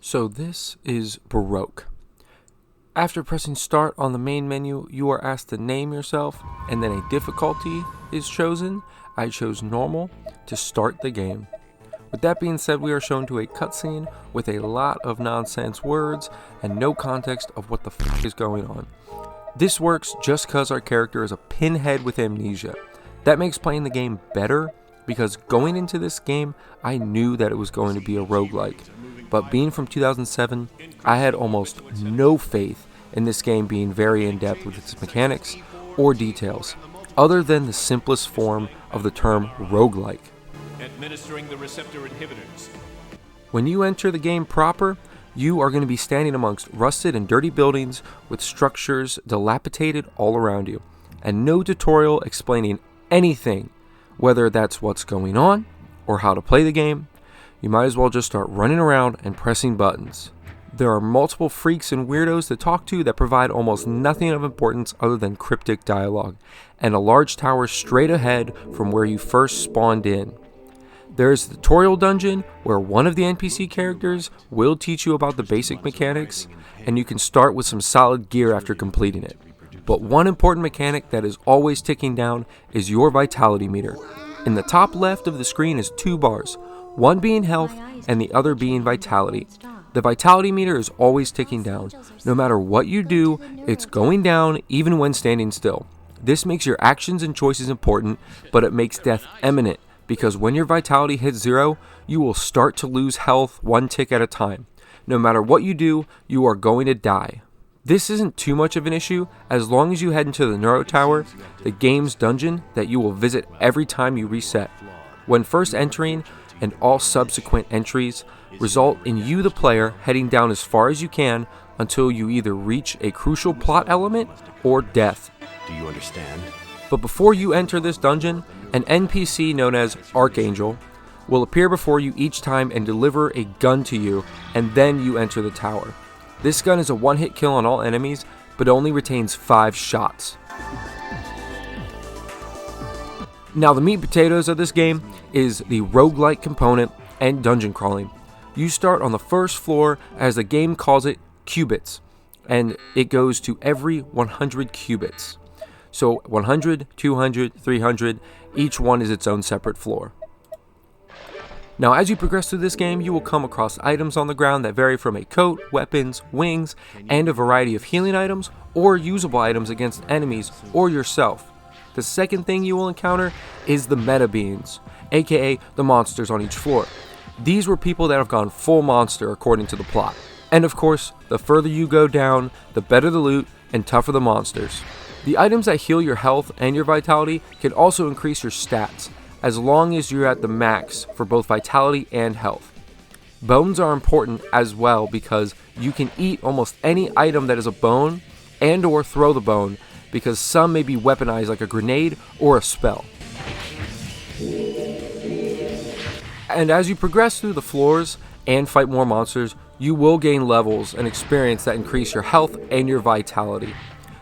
So this is Baroque. After pressing start on the main menu, you are asked to name yourself, and then a difficulty is chosen. I chose normal to start the game. With that being said, we are shown to a cutscene with a lot of nonsense words and no context of what the f is going on. This works just cause our character is a pinhead with amnesia. That makes playing the game better, because going into this game, I knew that it was going to be a roguelike. But being from 2007, I had almost no faith in this game being very in-depth with its mechanics or details, other than the simplest form of the term roguelike. Administering the receptor inhibitors. When you enter the game proper, you are going to be standing amongst rusted and dirty buildings with structures dilapidated all around you, and no tutorial explaining anything, whether that's what's going on or how to play the game. You might as well just start running around and pressing buttons. There are multiple freaks and weirdos to talk to that provide almost nothing of importance other than cryptic dialogue, and a large tower straight ahead from where you first spawned in. There is the tutorial dungeon where one of the NPC characters will teach you about the basic mechanics, and you can start with some solid gear after completing it. But one important mechanic that is always ticking down is your vitality meter. In the top left of the screen is two bars, one being health and the other being vitality. The vitality meter is always ticking down. No matter what you do, it's going down even when standing still. This makes your actions and choices important, but it makes death imminent, because when your vitality hits 0, you will start to lose health one tick at a time. No matter what you do, you are going to die. This isn't too much of an issue as long as you head into the Neuro Tower, the game's dungeon that you will visit every time you reset. When first entering, and all subsequent entries result in you, the player, heading down as far as you can until you either reach a crucial plot element or death. Do you understand? But before you enter this dungeon, an NPC known as Archangel will appear before you each time and deliver a gun to you, and then you enter the tower. This gun is a one-hit kill on all enemies, but only retains 5 shots. Now, the meat and potatoes of this game is the roguelike component and dungeon crawling. You start on the first floor, as the game calls it, cubits, and it goes to every 100 cubits. So 100, 200, 300, each one is its own separate floor. Now, as you progress through this game, you will come across items on the ground that vary from a coat, weapons, wings, and a variety of healing items or usable items against enemies or yourself. The second thing you will encounter is the meta beings, aka the monsters on each floor. These were people that have gone full monster according to the plot. And of course, the further you go down, the better the loot and tougher the monsters. The items that heal your health and your vitality can also increase your stats, as long as you're at the max for both vitality and health. Bones are important as well, because you can eat almost any item that is a bone and or throw the bone, because some may be weaponized like a grenade or a spell. And as you progress through the floors and fight more monsters, you will gain levels and experience that increase your health and your vitality.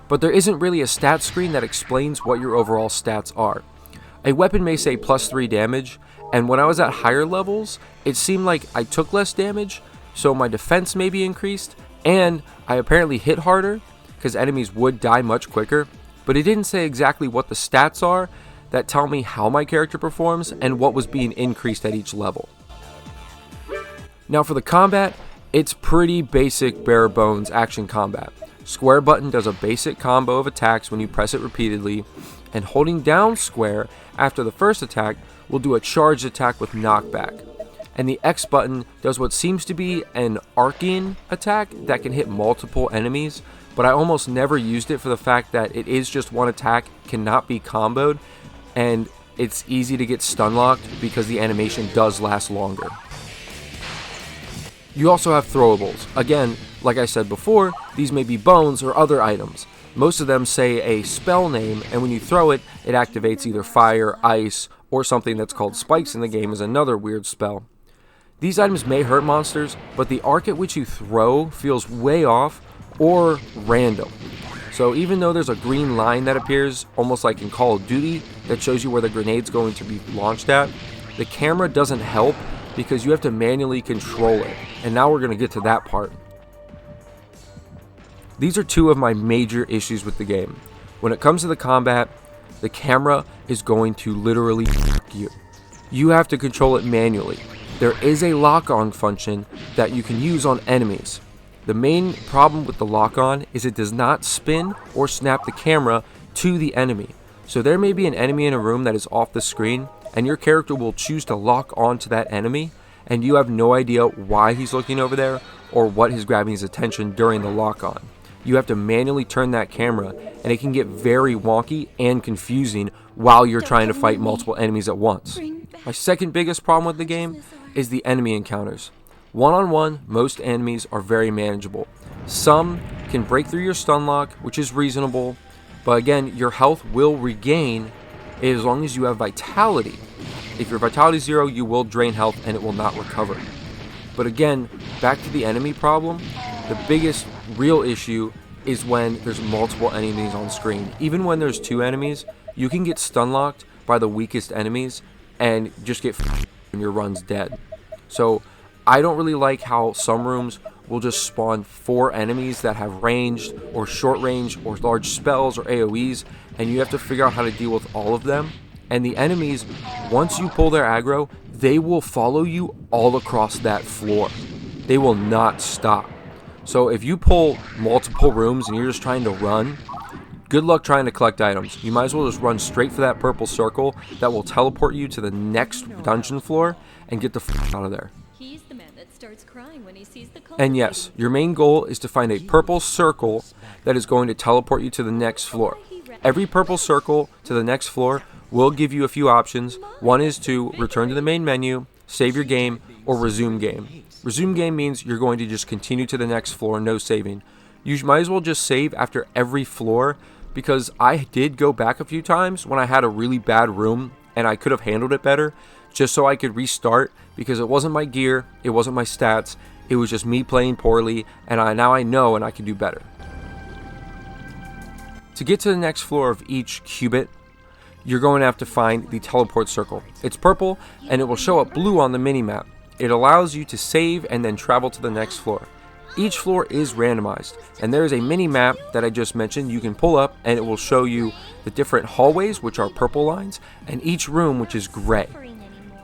But there isn't really a stat screen that explains what your overall stats are. A weapon may say +3 damage, and when I was at higher levels, it seemed like I took less damage, so my defense may be increased, and I apparently hit harder, because enemies would die much quicker, but it didn't say exactly what the stats are that tell me how my character performs and what was being increased at each level. Now for the combat, it's pretty basic bare bones action combat. Square button does a basic combo of attacks when you press it repeatedly, and holding down square after the first attack will do a charged attack with knockback. And the X button does what seems to be an arcing attack that can hit multiple enemies, but I almost never used it for the fact that it is just one attack, cannot be comboed, and it's easy to get stun locked because the animation does last longer. You also have throwables. Again, like I said before, these may be bones or other items. Most of them say a spell name, and when you throw it, it activates either fire, ice, or something that's called spikes in the game is another weird spell. These items may hurt monsters, but the arc at which you throw feels way off or random. So even though there's a green line that appears, almost like in Call of Duty, that shows you where the grenade's going to be launched at, the camera doesn't help because you have to manually control it, and now we're going to get to that part. These are two of my major issues with the game. When it comes to the combat, the camera is going to literally f*** you. You have to control it manually. There is a lock-on function that you can use on enemies. The main problem with the lock-on is it does not spin or snap the camera to the enemy. So there may be an enemy in a room that is off the screen, and your character will choose to lock on to that enemy, and you have no idea why he's looking over there or what is grabbing his attention during the lock-on. You have to manually turn that camera, and it can get very wonky and confusing while you're trying to fight multiple enemies at once. My second biggest problem with the game is the enemy encounters. One-on-one, most enemies are very manageable. Some can break through your stun lock, which is reasonable, but again, your health will regain as long as you have vitality. If your vitality is 0, you will drain health and it will not recover. But again, back to the enemy problem, the biggest real issue is when there's multiple enemies on screen. Even when there's 2 enemies, you can get stun locked by the weakest enemies and just get and your run's dead. So I don't really like how some rooms will just spawn 4 enemies that have ranged or short range or large spells or AoEs, and you have to figure out how to deal with all of them. And the enemies, once you pull their aggro, they will follow you all across that floor. They will not stop. So if you pull multiple rooms and you're just trying to run, good luck trying to collect items. You might as well just run straight for that purple circle that will teleport you to the next dungeon floor and get the f*** out of there. He's the man that starts crying when he sees the And yes, your main goal is to find a purple circle that is going to teleport you to the next floor. Every purple circle to the next floor will give you a few options. One is to return to the main menu, save your game, or resume game. Resume game means you're going to just continue to the next floor, no saving. You might as well just save after every floor, because I did go back a few times when I had a really bad room and I could have handled it better, just so I could restart, because it wasn't my gear, it wasn't my stats, it was just me playing poorly, and now I know and I can do better. To get to the next floor of each cubit, you're going to have to find the teleport circle. It's purple and it will show up blue on the minimap. It allows you to save and then travel to the next floor. Each floor is randomized, and there is a mini map that I just mentioned you can pull up, and it will show you the different hallways, which are purple lines, and each room, which is gray.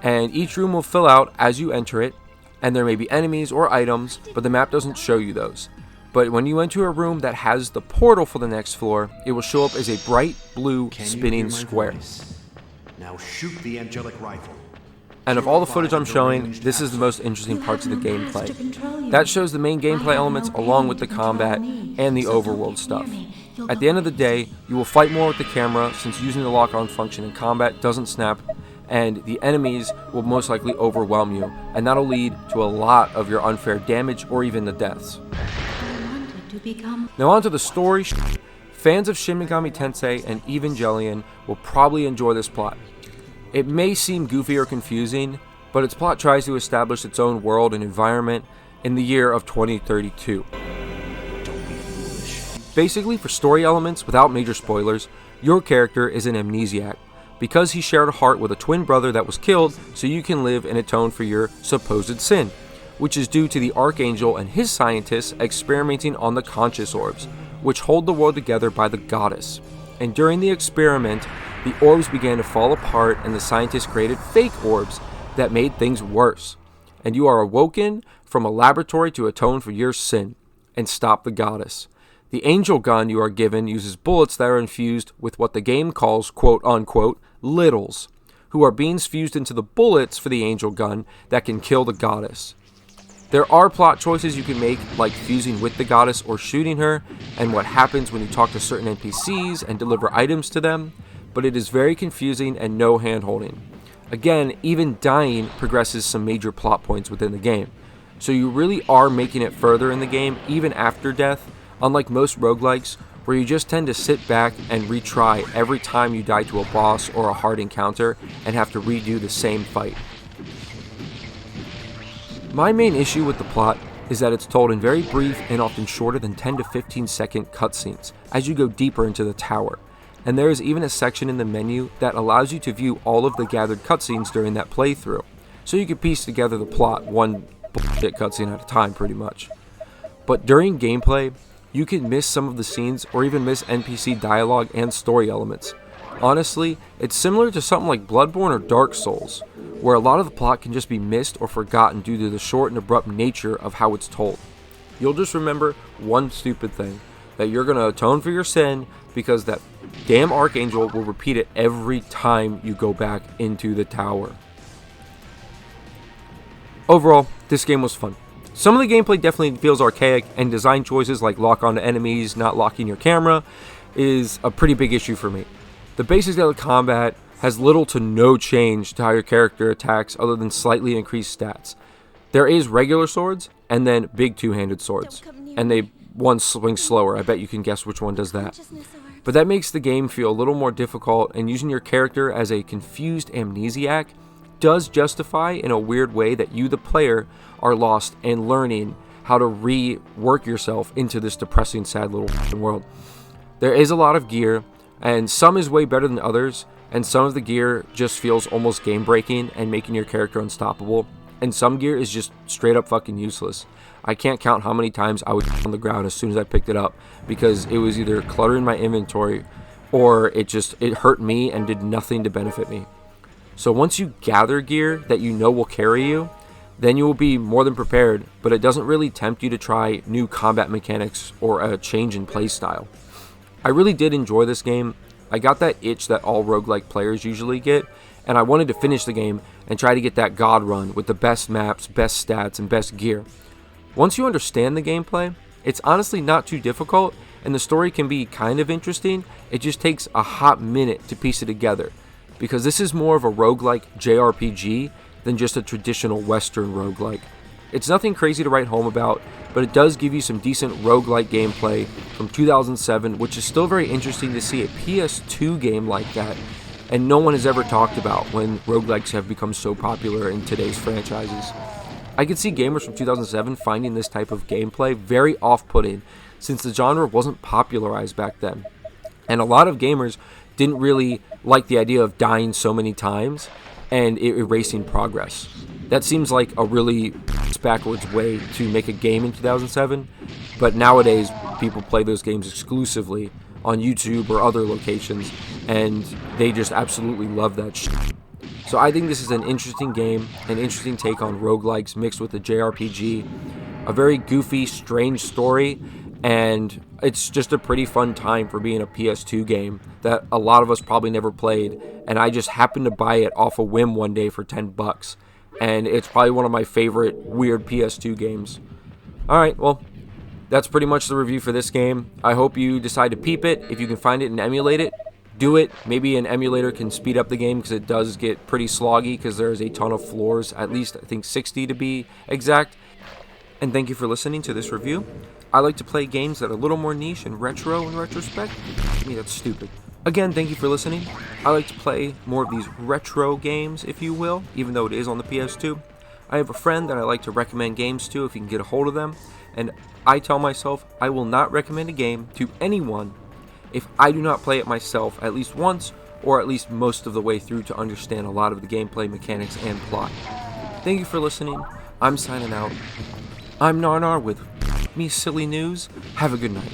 And each room will fill out as you enter it, and there may be enemies or items, but the map doesn't show you those. But when you enter a room that has the portal for the next floor, it will show up as a bright blue spinning square. Now shoot the angelic rifle. And of all the footage I'm showing, this is the most interesting parts of the gameplay. That shows the main gameplay elements along with the combat and the overworld stuff. At the end of the day, you will fight more with the camera since using the lock-on function in combat doesn't snap, and the enemies will most likely overwhelm you, and that'll lead to a lot of your unfair damage or even the deaths. Now on to the story. Fans of Shin Megami Tensei and Evangelion will probably enjoy this plot. It may seem goofy or confusing, but its plot tries to establish its own world and environment in the year of 2032. Basically, for story elements, without major spoilers, your character is an amnesiac, because he shared a heart with a twin brother that was killed, so you can live and atone for your supposed sin, which is due to the Archangel and his scientists experimenting on the conscious orbs, which hold the world together by the goddess. And during the experiment, the orbs began to fall apart and the scientists created fake orbs that made things worse. And you are awoken from a laboratory to atone for your sin and stop the goddess. The angel gun you are given uses bullets that are infused with what the game calls quote-unquote littles, who are beings fused into the bullets for the angel gun that can kill the goddess. There are plot choices you can make, like fusing with the goddess or shooting her, and what happens when you talk to certain NPCs and deliver items to them, but it is very confusing and no hand-holding. Again, even dying progresses some major plot points within the game, so you really are making it further in the game even after death, unlike most roguelikes, where you just tend to sit back and retry every time you die to a boss or a hard encounter and have to redo the same fight. My main issue with the plot is that it's told in very brief and often shorter than 10 to 15 second cutscenes as you go deeper into the tower, and there is even a section in the menu that allows you to view all of the gathered cutscenes during that playthrough. so you can piece together the plot one bullshit cutscene at a time pretty much. But during gameplay, you can miss some of the scenes or even miss NPC dialogue and story elements. Honestly, it's similar to something like Bloodborne or Dark Souls, where a lot of the plot can just be missed or forgotten due to the short and abrupt nature of how it's told. You'll just remember one stupid thing, that you're going to atone for your sin because that damn Archangel will repeat it every time you go back into the tower. Overall, this game was fun. Some of the gameplay definitely feels archaic, and design choices like lock onto enemies, not locking your camera, is a pretty big issue for me. The basics of the combat has little to no change to how your character attacks other than slightly increased stats. There is regular swords, and then big two-handed swords, and one swings slower. I bet you can guess which one does that. But that makes the game feel a little more difficult, and using your character as a confused amnesiac does justify in a weird way that you, the player, are lost and learning how to rework yourself into this depressing, sad little world. There is a lot of gear, and some is way better than others, and some of the gear just feels almost game-breaking and making your character unstoppable, and some gear is just straight up fucking useless. I can't count how many times I was on the ground as soon as I picked it up because it was either cluttering my inventory or it hurt me and did nothing to benefit me. So once you gather gear that you know will carry you, then you will be more than prepared, but it doesn't really tempt you to try new combat mechanics or a change in playstyle. I really did enjoy this game. I got that itch that all roguelike players usually get, and I wanted to finish the game and try to get that god run with the best maps, best stats, and best gear. Once you understand the gameplay, it's honestly not too difficult, and the story can be kind of interesting. It just takes a hot minute to piece it together, because this is more of a roguelike JRPG than just a traditional Western roguelike. It's nothing crazy to write home about, but it does give you some decent roguelike gameplay from 2007, which is still very interesting to see a PS2 game like that, and no one has ever talked about when roguelikes have become so popular in today's franchises. I could see gamers from 2007 finding this type of gameplay very off-putting, since the genre wasn't popularized back then. And a lot of gamers didn't really like the idea of dying so many times and it erasing progress. That seems like a really backwards way to make a game in 2007, but nowadays people play those games exclusively on YouTube or other locations, and they just absolutely love that shit. So I think this is an interesting game, an interesting take on roguelikes mixed with a JRPG, a very goofy, strange story, and it's just a pretty fun time for being a PS2 game that a lot of us probably never played, and I just happened to buy it off a whim one day for $10, and it's probably one of my favorite weird PS2 games. Alright, well, that's pretty much the review for this game. I hope you decide to peep it. If you can find it and emulate it, do it. Maybe an emulator can speed up the game because it does get pretty sloggy because there's a ton of floors, at least I think 60 to be exact. And thank you for listening to this review. I like to play games that are a little more niche and retro in retrospect. I mean, that's stupid. Again, thank you for listening. I like to play more of these retro games, if you will, even though it is on the PS2. I have a friend that I like to recommend games to if you can get a hold of them, and I tell myself I will not recommend a game to anyone if I do not play it myself at least once or at least most of the way through to understand a lot of the gameplay mechanics and plot. Thank you for listening. I'm signing out. I'm Narnar with Me Silly News. Have a good night.